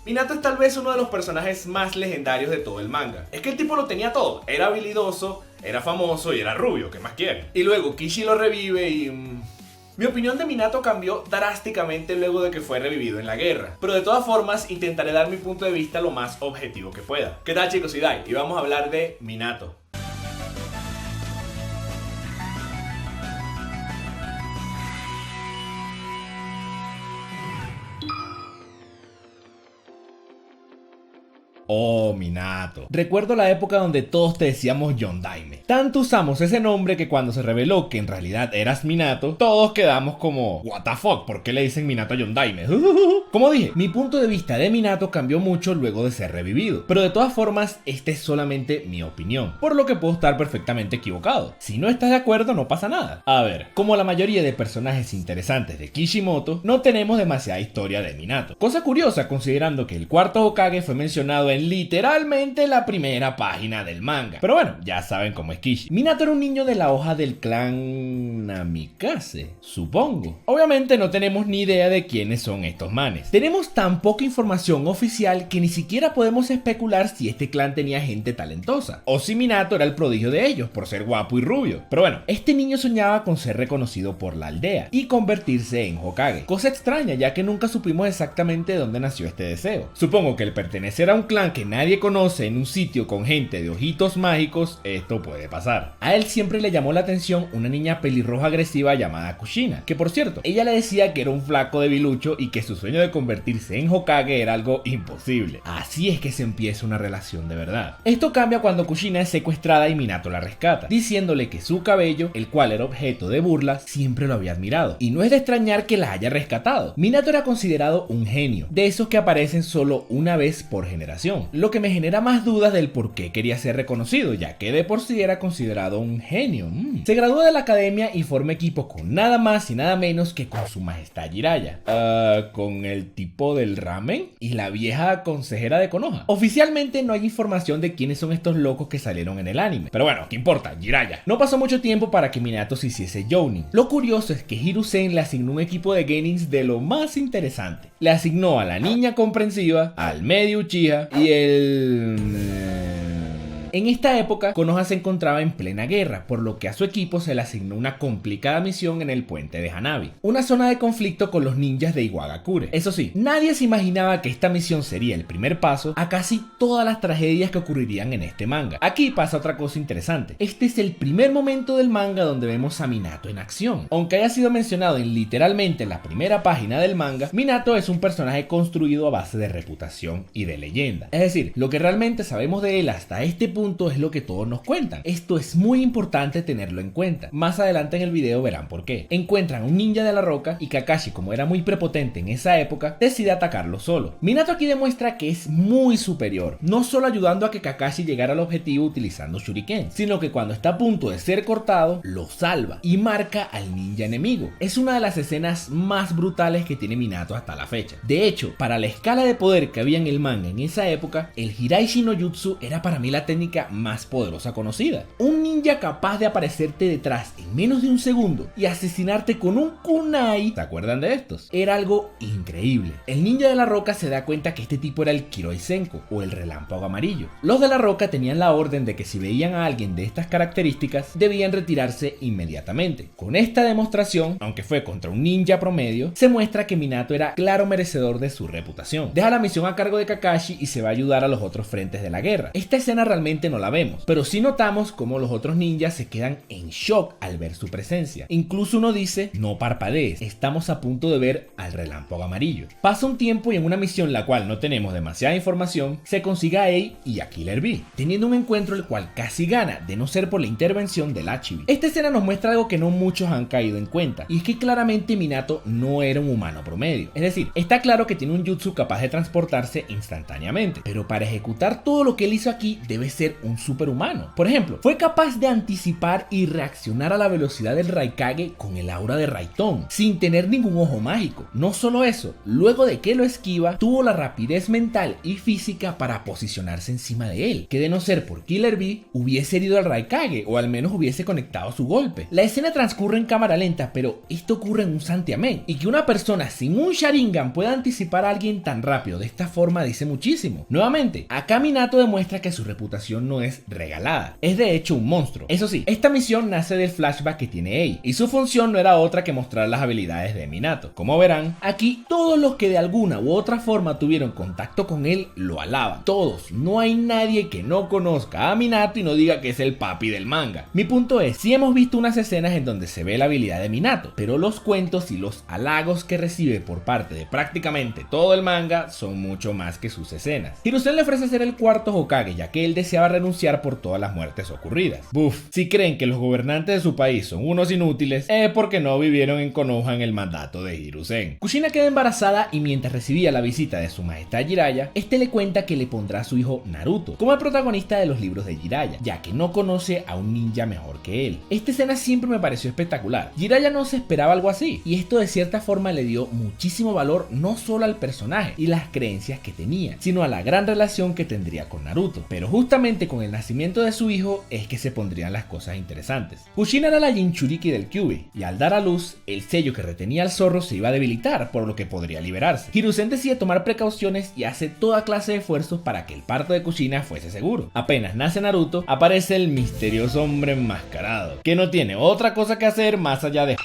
Minato es tal vez uno de los personajes más legendarios de todo el manga. Es que el tipo lo tenía todo, era habilidoso, era famoso y era rubio, ¿qué más quiere? Y luego Kishi lo revive y... Mi opinión de Minato cambió drásticamente luego de que fue revivido en la guerra, pero de todas formas intentaré dar mi punto de vista lo más objetivo que pueda. ¿Qué tal, chicos? Soy Dai y vamos a hablar de Minato. Oh, Minato. Recuerdo la época donde todos te decíamos Yondaime. Tanto usamos ese nombre que cuando se reveló que en realidad eras Minato, todos quedamos como what the fuck, ¿por qué le dicen Minato a Yondaime? Como dije, mi punto de vista de Minato cambió mucho luego de ser revivido, pero de todas formas, esta es solamente mi opinión, por lo que puedo estar perfectamente equivocado. Si no estás de acuerdo, no pasa nada. A ver, como la mayoría de personajes interesantes de Kishimoto, no tenemos demasiada historia de Minato. Cosa curiosa considerando que el cuarto Hokage fue mencionado en literalmente la primera página del manga. Pero bueno, ya saben cómo es Kishi. Minato era un niño de la hoja del clan Namikaze, supongo. Obviamente no tenemos ni idea de quiénes son estos manes. Tenemos tan poca información oficial que ni siquiera podemos especular si este clan tenía gente talentosa, o si Minato era el prodigio de ellos por ser guapo y rubio. Pero bueno, este niño soñaba con ser reconocido por la aldea y convertirse en Hokage. Cosa extraña, ya que nunca supimos exactamente de dónde nació este deseo. Supongo que el pertenecer a un clan que nadie conoce en un sitio con gente de ojitos mágicos, esto puede pasar. A él siempre le llamó la atención una niña pelirroja agresiva llamada Kushina, que por cierto, ella le decía que era un flaco debilucho y que su sueño de convertirse en Hokage era algo imposible. Así es que se empieza una relación de verdad. Esto cambia cuando Kushina es secuestrada y Minato la rescata, diciéndole que su cabello, el cual era objeto de burlas, siempre lo había admirado. Y no es de extrañar que la haya rescatado. Minato era considerado un genio, de esos que aparecen solo una vez por generación, lo que me genera más dudas del por qué quería ser reconocido, ya que de por sí era considerado un genio. Se graduó de la academia y forma equipo con nada más y nada menos que con su majestad Jiraiya. Con el tipo del ramen y la vieja consejera de Konoha. Oficialmente no hay información de quiénes son estos locos que salieron en el anime, pero bueno, ¿qué importa? Jiraiya. No pasó mucho tiempo para que Minato se hiciese Jounin. Lo curioso es que Hiruzen le asignó un equipo de genins de lo más interesante. Le asignó a la niña comprensiva, al medio Uchiha y En esta época, Konoha se encontraba en plena guerra, por lo que a su equipo se le asignó una complicada misión en el puente de Hanabi, una zona de conflicto con los ninjas de Iwagakure. Eso sí, nadie se imaginaba que esta misión sería el primer paso a casi todas las tragedias que ocurrirían en este manga. Aquí pasa otra cosa interesante. Este es el primer momento del manga donde vemos a Minato en acción. Aunque haya sido mencionado en literalmente la primera página del manga, Minato es un personaje construido a base de reputación y de leyenda. Es decir, lo que realmente sabemos de él hasta este punto es lo que todos nos cuentan. Esto es muy importante tenerlo en cuenta. Más adelante en el video verán por qué. Encuentran a un ninja de la roca y Kakashi, como era muy prepotente en esa época, decide atacarlo solo. Minato aquí demuestra que es muy superior, no solo ayudando a que Kakashi llegara al objetivo utilizando shuriken, sino que cuando está a punto de ser cortado, lo salva y marca al ninja enemigo. Es una de las escenas más brutales que tiene Minato hasta la fecha. De hecho, para la escala de poder que había en el manga en esa época, el Hiraishi no Jutsu era para mí la técnica más poderosa conocida. Un ninja capaz de aparecerte detrás en menos de un segundo y asesinarte con un kunai, ¿se acuerdan de estos? Era algo increíble. El ninja de la roca se da cuenta que este tipo era el Kiroi Senko o el relámpago amarillo. Los de la roca tenían la orden de que si veían a alguien de estas características debían retirarse inmediatamente. Con esta demostración, aunque fue contra un ninja promedio, se muestra que Minato era claro merecedor de su reputación. Deja la misión a cargo de Kakashi y se va a ayudar a los otros frentes de la guerra. Esta escena realmente no la vemos, pero sí notamos cómo los otros ninjas se quedan en shock al ver su presencia. Incluso uno dice, no parpadees, estamos a punto de ver al relámpago amarillo. Pasa un tiempo y en una misión la cual no tenemos demasiada información, se consigue a Ei y a Killer Bee, teniendo un encuentro el cual casi gana, de no ser por la intervención del Hachibi. Esta escena nos muestra algo que no muchos han caído en cuenta, y es que claramente Minato no era un humano promedio. Es decir, está claro que tiene un jutsu capaz de transportarse instantáneamente, pero para ejecutar todo lo que él hizo aquí debe ser ser un superhumano. Por ejemplo, fue capaz de anticipar y reaccionar a la velocidad del Raikage con el aura de Raitón, sin tener ningún ojo mágico. No solo eso, luego de que lo esquiva, tuvo la rapidez mental y física para posicionarse encima de él, que de no ser por Killer Bee, hubiese herido al Raikage, o al menos hubiese conectado su golpe. La escena transcurre en cámara lenta, pero esto ocurre en un santiamén, y que una persona sin un Sharingan pueda anticipar a alguien tan rápido de esta forma dice muchísimo. Nuevamente, acá Minato demuestra que su reputación no es regalada, es de hecho un monstruo. Eso sí, esta misión nace del flashback que tiene Ei, y su función no era otra que mostrar las habilidades de Minato. Como verán, aquí todos los que de alguna u otra forma tuvieron contacto con él lo alaban. Todos, no hay nadie que no conozca a Minato y no diga que es el papi del manga. Mi punto es, sí hemos visto unas escenas en donde se ve la habilidad de Minato, pero los cuentos y los halagos que recibe por parte de prácticamente todo el manga son mucho más que sus escenas. Hiruzen le ofrece ser el cuarto Hokage, ya que él deseaba renunciar por todas las muertes ocurridas. Buf, si creen que los gobernantes de su país son unos inútiles, es porque no vivieron en Konoha en el mandato de Hiruzen. Kushina queda embarazada y mientras recibía la visita de su majestad Jiraiya, este le cuenta que le pondrá a su hijo Naruto como el protagonista de los libros de Jiraiya, ya que no conoce a un ninja mejor que él. Esta escena siempre me pareció espectacular. Jiraiya no se esperaba algo así, y esto de cierta forma le dio muchísimo valor no solo al personaje y las creencias que tenía, sino a la gran relación que tendría con Naruto. Pero justamente con el nacimiento de su hijo es que se pondrían las cosas interesantes. Kushina era la Jinchuriki del Kyuubi, y al dar a luz, el sello que retenía al zorro se iba a debilitar, por lo que podría liberarse. Hiruzen decide tomar precauciones y hace toda clase de esfuerzos para que el parto de Kushina fuese seguro. Apenas nace Naruto, aparece el misterioso hombre enmascarado, que no tiene otra cosa que hacer más allá de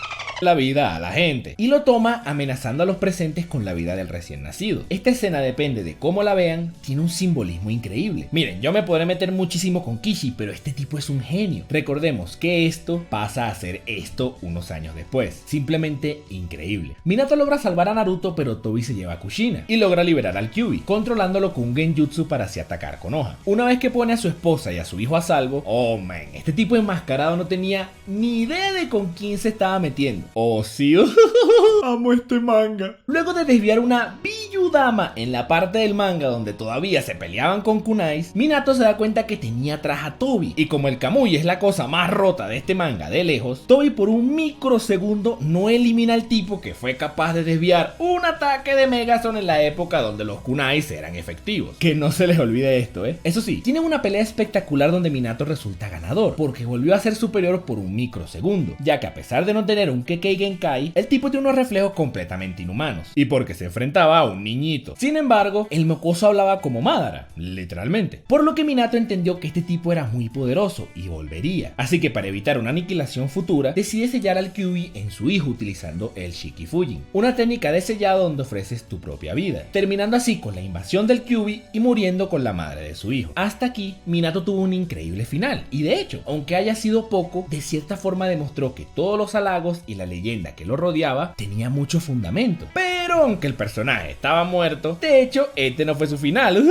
la vida a la gente, y lo toma amenazando a los presentes con la vida del recién nacido. Esta escena, depende de cómo la vean, tiene un simbolismo increíble. Miren, yo me podré meter muchísimo con Kishi, pero este tipo es un genio. Recordemos que esto pasa a ser esto unos años después. Simplemente increíble. Minato logra salvar a Naruto, pero Tobi se lleva a Kushina y logra liberar al Kyuubi, controlándolo con un genjutsu para así atacar Konoha. Una vez que pone a su esposa y a su hijo a salvo, oh man, este tipo enmascarado no tenía ni idea de con quién se estaba metiendo. Oh sí, amo este manga. Luego de desviar una Biyudama en la parte del manga donde todavía se peleaban con kunais, Minato se da cuenta que tenía atrás a Tobi, y como el Kamui es la cosa más rota de este manga de lejos, Tobi por un microsegundo no elimina al tipo que fue capaz de desviar un ataque de Megazord en la época donde los kunais eran efectivos. Que no se les olvide esto, Eso sí, tienen una pelea espectacular donde Minato resulta ganador, porque volvió a ser superior por un microsegundo, ya que a pesar de no tener un Kekkei Genkai, el tipo tiene unos reflejos completamente inhumanos, y porque se enfrentaba a un niñito. Sin embargo, el mocoso hablaba como Madara, literalmente, por lo que Minato entendió que este tipo era muy poderoso y volvería. Así que para evitar una aniquilación futura, decide sellar al Kyuubi en su hijo utilizando el Shikifujin, una técnica de sellado donde ofreces tu propia vida, terminando así con la invasión del Kyuubi y muriendo con la madre de su hijo. Hasta aquí, Minato tuvo un increíble final, y de hecho, aunque haya sido poco, de cierta forma demostró que todos los halagos y la leyenda que lo rodeaba tenía mucho fundamento. Pero aunque el personaje estaba muerto, de hecho, este no fue su final.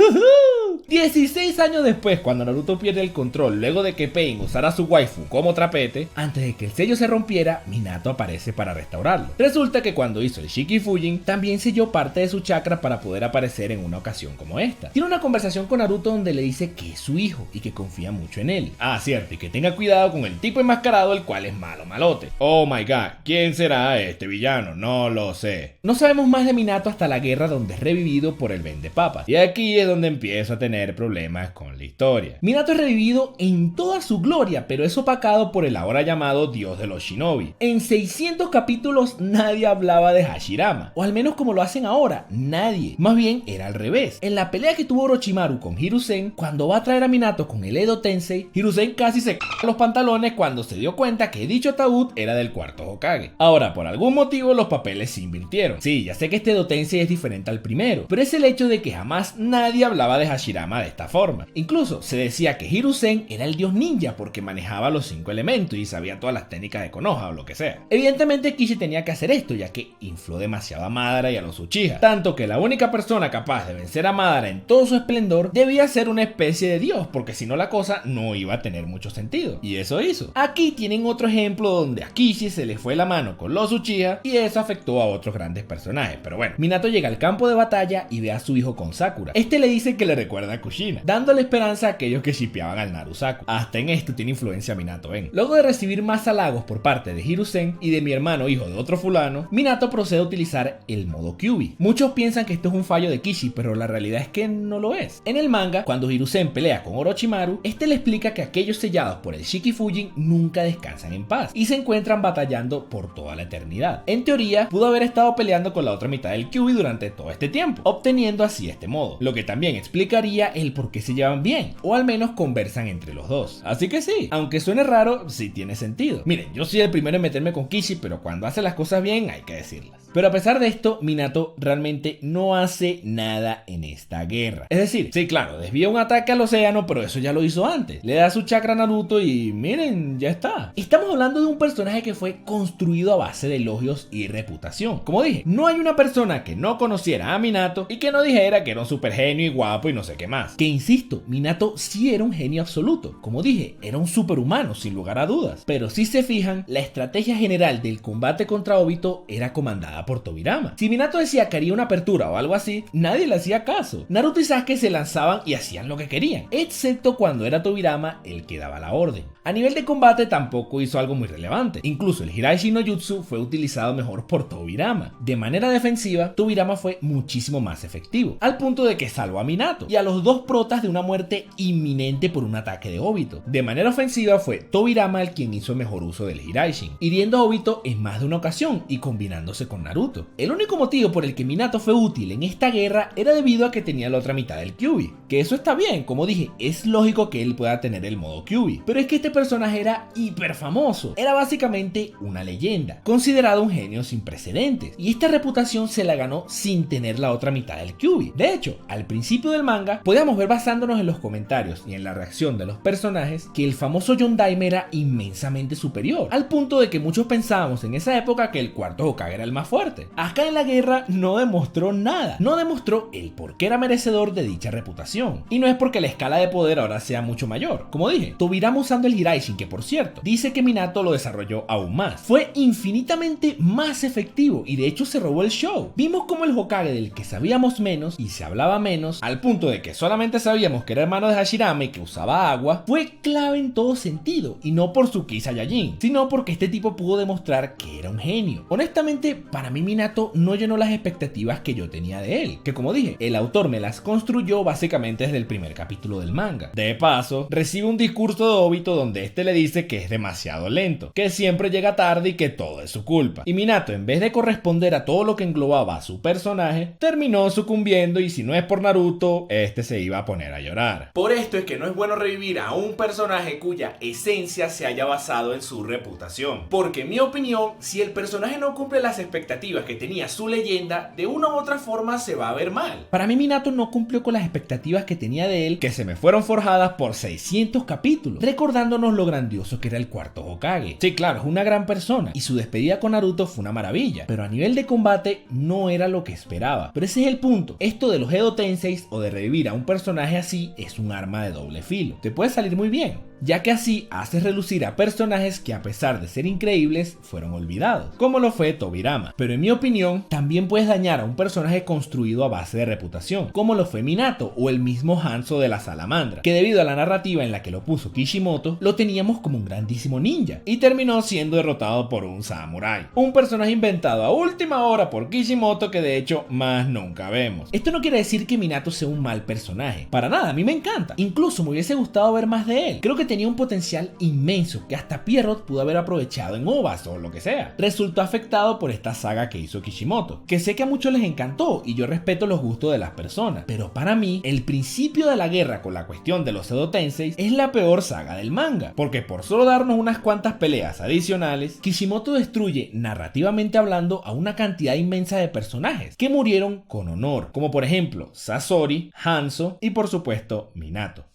16 años después, cuando Naruto pierde el control luego de que Pain usara su waifu como trapete, antes de que el sello se rompiera, Minato aparece para restaurarlo. Resulta que cuando hizo el Shikifujin, también selló parte de su chakra para poder aparecer en una ocasión como esta. Tiene una conversación con Naruto donde le dice que es su hijo y que confía mucho en él. Ah, cierto, y que tenga cuidado con el tipo enmascarado, el cual es malo malote. Oh my god, ¿quién será este villano? No lo sé. No sabemos más de Minato hasta la guerra, donde es revivido por el Vendepapas, y aquí es donde empieza a tener problemas con la historia. Minato es revivido en toda su gloria, pero es opacado por el ahora llamado dios de los shinobi. En 600 capítulos nadie hablaba de Hashirama, o al menos como lo hacen ahora, nadie. Más bien era al revés. En la pelea que tuvo Orochimaru con Hiruzen, cuando va a traer a Minato con el Edo Tensei, Hiruzen casi se cae los pantalones cuando se dio cuenta que dicho ataúd era del cuarto Hokage. Ahora, por algún motivo los papeles se invirtieron. Sí, ya sé que este Edo Tensei es diferente al primero, pero es el hecho de que jamás nadie hablaba de Hashirama de esta forma. Incluso se decía que Hiruzen era el dios ninja porque manejaba los 5 elementos y sabía todas las técnicas de Konoha o lo que sea. Evidentemente Kishi tenía que hacer esto, ya que infló demasiado a Madara y a los Uchiha, tanto que la única persona capaz de vencer a Madara en todo su esplendor debía ser una especie de dios, porque si no la cosa no iba a tener mucho sentido, y eso hizo. Aquí tienen otro ejemplo donde a Kishi se le fue la mano con los Uchiha y eso afectó a otros grandes personajes. Pero bueno, Minato llega al campo de batalla y ve a su hijo con Sakura. Este le dice que le recuerda Hada Kushina, dándole esperanza a aquellos que shippeaban al Narusaku. Hasta en esto tiene influencia Minato en. Luego de recibir más halagos por parte de Hiruzen y de mi hermano hijo de otro fulano, Minato procede a utilizar el modo Kyuubi. Muchos piensan que esto es un fallo de Kishi, pero la realidad es que no lo es. En el manga, cuando Hiruzen pelea con Orochimaru, este le explica que aquellos sellados por el Shikifujin nunca descansan en paz y se encuentran batallando por toda la eternidad. En teoría, pudo haber estado peleando con la otra mitad del Kyuubi durante todo este tiempo, obteniendo así este modo, lo que también explicaría el por qué se llevan bien, o al menos conversan entre los dos. Así que sí, aunque suene raro, sí tiene sentido. Miren, yo soy el primero en meterme con Kishi, pero cuando hace las cosas bien hay que decirlas. Pero a pesar de esto, Minato realmente no hace nada en esta guerra. Es decir, sí, claro, desvía un ataque al océano, pero eso ya lo hizo antes. Le da su chakra a Naruto y miren, ya está. Estamos hablando de un personaje que fue construido a base de elogios y reputación. Como dije, no hay una persona que no conociera a Minato y que no dijera que era un super genio y guapo y no sé qué más. Que insisto, Minato sí era un genio absoluto. Como dije, era un superhumano sin lugar a dudas. Pero si se fijan, la estrategia general del combate contra Obito era comandada por Tobirama. Si Minato decía que haría una apertura o algo así, nadie le hacía caso. Naruto y Sasuke se lanzaban y hacían lo que querían, excepto cuando era Tobirama el que daba la orden. A nivel de combate tampoco hizo algo muy relevante. Incluso el Hiraishi no Jutsu fue utilizado mejor por Tobirama. De manera defensiva, Tobirama fue muchísimo más efectivo, al punto de que salvó a Minato y a los dos protas de una muerte inminente por un ataque de Obito. De manera ofensiva fue Tobirama el quien hizo mejor uso del Hiraishi, hiriendo a Obito en más de una ocasión y combinándose con Naruto. El único motivo por el que Minato fue útil en esta guerra era debido a que tenía la otra mitad del Kyuubi, que eso está bien, como dije, es lógico que él pueda tener el modo Kyuubi, pero es que este personaje era hiper famoso, era básicamente una leyenda, considerado un genio sin precedentes, y esta reputación se la ganó sin tener la otra mitad del Kyuubi. De hecho, al principio del manga, podíamos ver basándonos en los comentarios y en la reacción de los personajes que el famoso Yondaime era inmensamente superior, al punto de que muchos pensábamos en esa época que el cuarto Hokage era el más fuerte. Acá en la guerra no demostró nada, no demostró el por qué era merecedor de dicha reputación, y no es porque la escala de poder ahora sea mucho mayor. Como dije, Tobirama usando el Hiraishin, que por cierto, dice que Minato lo desarrolló aún más, fue infinitamente más efectivo y de hecho se robó el show. Vimos como el Hokage del que sabíamos menos y se hablaba menos, al punto de que solamente sabíamos que era hermano de Hashirama y que usaba agua, fue clave en todo sentido, y no por su Ki Saiyajin, sino porque este tipo pudo demostrar que era un genio. Honestamente, para mí Minato no llenó las expectativas que yo tenía de él, que como dije, el autor me las construyó básicamente desde el primer capítulo del manga. De paso, recibe un discurso de Obito donde este le dice que es demasiado lento, que siempre llega tarde y que todo es su culpa. Y Minato, en vez de corresponder a todo lo que englobaba a su personaje, terminó sucumbiendo, y si no es por Naruto, este se iba a poner a llorar. Por esto es que no es bueno revivir a un personaje cuya esencia se haya basado en su reputación, porque en mi opinión, si el personaje no cumple las expectativas que tenía su leyenda, de una u otra forma se va a ver mal. Para mí Minato no cumplió con las expectativas que tenía de él, que se me fueron forjadas por 600 capítulos, recordándonos lo grandioso que era el cuarto Hokage. Sí, claro, es una gran persona, y su despedida con Naruto fue una maravilla, pero a nivel de combate no era lo que esperaba. Pero ese es el punto, esto de los Edo Tenseis o de revivir a un personaje así es un arma de doble filo, te puede salir muy bien, ya que así haces relucir a personajes que a pesar de ser increíbles fueron olvidados, como lo fue Tobirama. Pero en mi opinión, también puedes dañar a un personaje construido a base de reputación, como lo fue Minato o el mismo Hanzo de la Salamandra, que debido a la narrativa en la que lo puso Kishimoto, lo teníamos como un grandísimo ninja, y terminó siendo derrotado por un samurái, un personaje inventado a última hora por Kishimoto que de hecho más nunca vemos. Esto no quiere decir que Minato sea un mal personaje, para nada, a mí me encanta, incluso me hubiese gustado ver más de él. Creo que tenía un potencial inmenso que hasta Pierrot pudo haber aprovechado en OVAs o lo que sea. Resultó afectado por esta saga que hizo Kishimoto, que sé que a muchos les encantó y yo respeto los gustos de las personas, pero para mí el principio de la guerra con la cuestión de los Edo Tenseis es la peor saga del manga, porque por solo darnos unas cuantas peleas adicionales, Kishimoto destruye narrativamente hablando a una cantidad inmensa de personajes que murieron con honor, como por ejemplo Sasori, Hanzo y por supuesto Minato.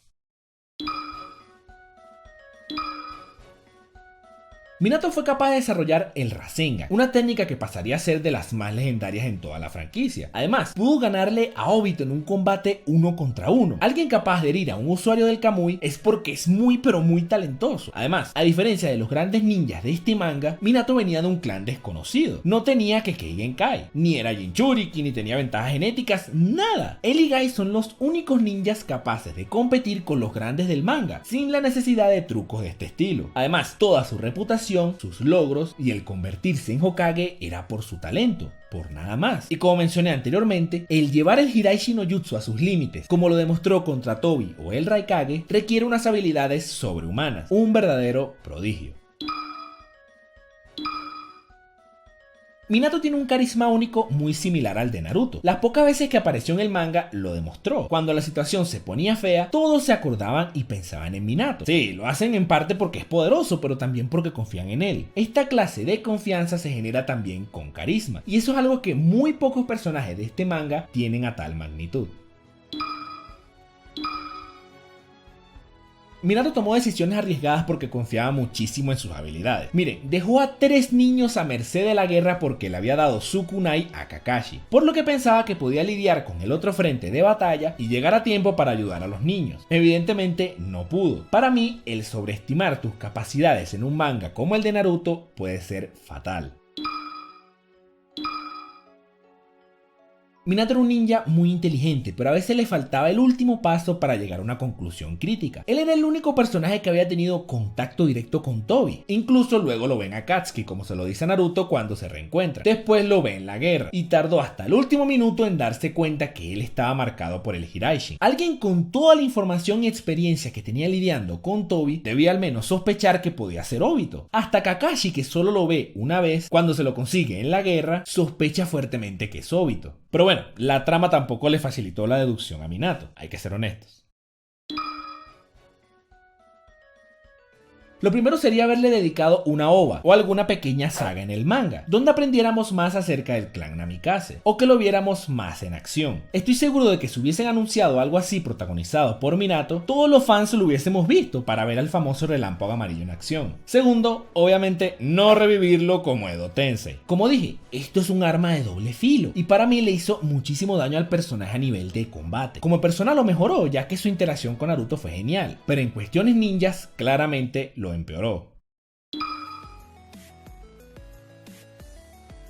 Minato fue capaz de desarrollar el Rasengan, una técnica que pasaría a ser de las más legendarias en toda la franquicia. Además, pudo ganarle a Obito en un combate 1 contra 1. Alguien capaz de herir a un usuario del Kamui es porque es muy pero muy talentoso. Además, a diferencia de los grandes ninjas de este manga, Minato venía de un clan desconocido. No tenía Kekkei Genkai, ni era Jinchuriki, ni tenía ventajas genéticas, nada. Él y Gai son los únicos ninjas capaces de competir con los grandes del manga, sin la necesidad de trucos de este estilo. Además, toda su reputación, sus logros y el convertirse en Hokage era por su talento, por nada más. Y como mencioné anteriormente, el llevar el Hiraishi no Jutsu a sus límites, como lo demostró contra Tobi o el Raikage, requiere unas habilidades sobrehumanas, un verdadero prodigio. Minato tiene un carisma único muy similar al de Naruto. Las pocas veces que apareció en el manga lo demostró. Cuando la situación se ponía fea, todos se acordaban y pensaban en Minato. Sí, lo hacen en parte porque es poderoso, pero también porque confían en él. Esta clase de confianza se genera también con carisma, y eso es algo que muy pocos personajes de este manga tienen a tal magnitud. Minato tomó decisiones arriesgadas porque confiaba muchísimo en sus habilidades. Miren, dejó a 3 niños a merced de la guerra porque le había dado su kunai a Kakashi, por lo que pensaba que podía lidiar con el otro frente de batalla y llegar a tiempo para ayudar a los niños. Evidentemente no pudo. Para mí, el sobreestimar tus capacidades en un manga como el de Naruto puede ser fatal. Minato era un ninja muy inteligente, pero a veces le faltaba el último paso para llegar a una conclusión crítica. Él era el único personaje que había tenido contacto directo con Tobi. Incluso luego lo ven a Akatsuki, como se lo dice a Naruto cuando se reencuentran. Después lo ve en la guerra, y tardó hasta el último minuto en darse cuenta que él estaba marcado por el Hiraishi. Alguien con toda la información y experiencia que tenía lidiando con Tobi debía al menos sospechar que podía ser Obito. Hasta Kakashi, que solo lo ve una vez cuando se lo consigue en la guerra, sospecha fuertemente que es Obito. Pero bueno, la trama tampoco le facilitó la deducción a Minato, hay que ser honestos. Lo primero sería haberle dedicado una ova o alguna pequeña saga en el manga, donde aprendiéramos más acerca del clan Namikaze, o que lo viéramos más en acción. Estoy seguro de que si hubiesen anunciado algo así protagonizado por Minato, todos los fans lo hubiésemos visto para ver al famoso relámpago amarillo en acción. Segundo, obviamente no revivirlo como Edo Tensei. Como dije, esto es un arma de doble filo, y para mí le hizo muchísimo daño al personaje a nivel de combate. Como persona lo mejoró, ya que su interacción con Naruto fue genial, pero en cuestiones ninjas claramente lo empeoró.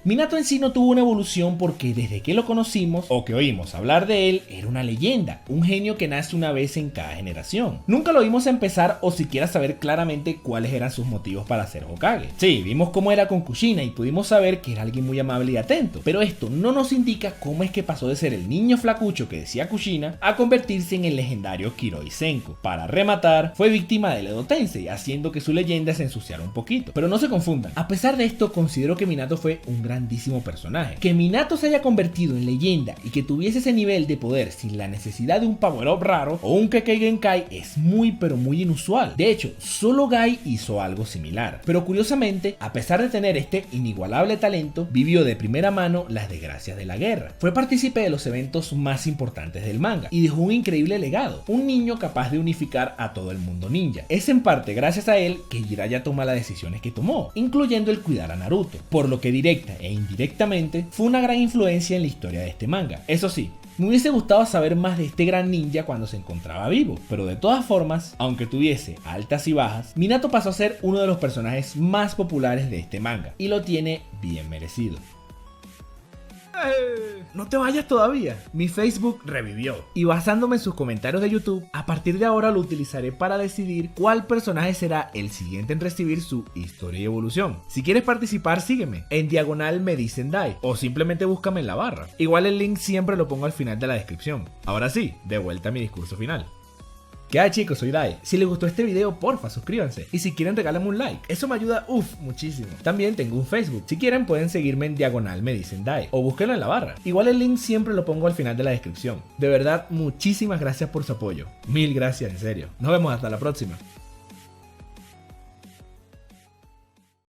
Minato en sí no tuvo una evolución porque desde que lo conocimos o que oímos hablar de él era una leyenda, un genio que nace una vez en cada generación. Nunca lo vimos empezar o siquiera saber claramente cuáles eran sus motivos para ser Hokage. Sí, vimos cómo era con Kushina y pudimos saber que era alguien muy amable y atento, pero esto no nos indica cómo es que pasó de ser el niño flacucho que decía Kushina a convertirse en el legendario Kiroi Senko. Para rematar, fue víctima del Edo Tensei, haciendo que su leyenda se ensuciara un poquito. Pero no se confundan, a pesar de esto considero que Minato fue un grandísimo personaje. Que Minato se haya convertido en leyenda y que tuviese ese nivel de poder sin la necesidad de un power up raro o un Kekkei Genkai es muy pero muy inusual. De hecho, solo Gai hizo algo similar. Pero curiosamente, a pesar de tener este inigualable talento, vivió de primera mano las desgracias de la guerra. Fue partícipe de los eventos más importantes del manga y dejó un increíble legado. Un niño capaz de unificar a todo el mundo ninja. Es en parte gracias a él que Jiraiya toma las decisiones que tomó, incluyendo el cuidar a Naruto, por lo que directa e indirectamente fue una gran influencia en la historia de este manga. Eso sí, me hubiese gustado saber más de este gran ninja cuando se encontraba vivo, pero de todas formas, aunque tuviese altas y bajas, Minato pasó a ser uno de los personajes más populares de este manga, y lo tiene bien merecido. No te vayas todavía, mi Facebook revivió y basándome en sus comentarios de YouTube, a partir de ahora lo utilizaré para decidir cuál personaje será el siguiente en recibir su historia y evolución. Si quieres participar, sígueme en diagonal me dicen Dai o simplemente búscame en la barra. Igual el link siempre lo pongo al final de la descripción. Ahora sí, de vuelta a mi discurso final. ¿Qué hay, chicos? Soy Dai. Si les gustó este video, porfa, suscríbanse. Y si quieren, regálenme un like. Eso me ayuda, muchísimo. También tengo un Facebook. Si quieren, pueden seguirme en diagonal me dicen Dai. O búsquenlo en la barra. Igual el link siempre lo pongo al final de la descripción. De verdad, muchísimas gracias por su apoyo. Mil gracias, en serio. Nos vemos hasta la próxima.